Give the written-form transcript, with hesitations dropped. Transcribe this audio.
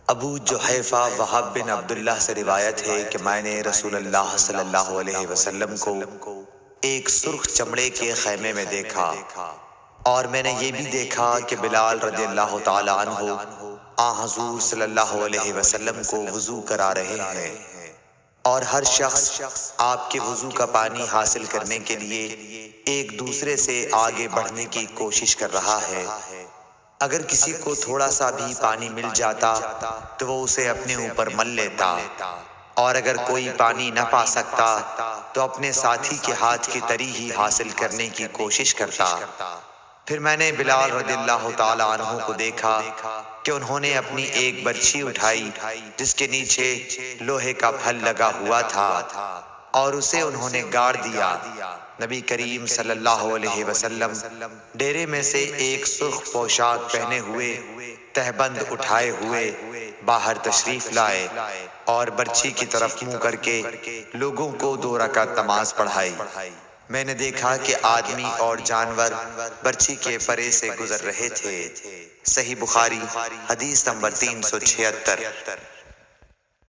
ابو جحیفہ وہب بن عبداللہ سے روایت ہے کہ میں نے رسول اللہ صلی اللہ علیہ وسلم کو ایک سرخ چمڑے کے خیمے میں دیکھا، اور میں نے یہ بھی دیکھا کہ بلال رضی اللہ تعالی عنہ حضور صلی اللہ علیہ وسلم کو وضو کرا رہے ہیں، اور ہر شخص آپ کے وضو کا پانی حاصل کرنے کے لیے ایک دوسرے سے آگے بڑھنے کی کوشش کر رہا ہے۔ اگر کسی کو تھوڑا سا بھی پانی مل جاتا تو وہ اسے اپنے اوپر مل لیتا، اور اگر کوئی پانی نہ پا سکتا تو اپنے ساتھی کے ہاتھ کی تری ہی حاصل کرنے کی کوشش کرتا۔ پھر میں نے بلال رضی اللہ تعالی عنہ کو دیکھا کہ انہوں نے اپنی ایک برچھی اٹھائی جس کے نیچے لوہے کا پھل لگا ہوا تھا، اور اسے انہوں نے گاڑ دیا۔ نبی کریم صلی اللہ علیہ وسلم ڈیرے میں سے ایک سرخ پوشاک پہنے ہوئے تہبند اٹھائے ہوئے باہر تشریف لائے، اور برچھی کی طرف منہ کر کے لوگوں کو 2 رکعت نماز پڑھائی۔ میں نے دیکھا کہ آدمی اور جانور برچھی کے پرے سے گزر رہے تھے۔ صحیح بخاری حدیث نمبر 376۔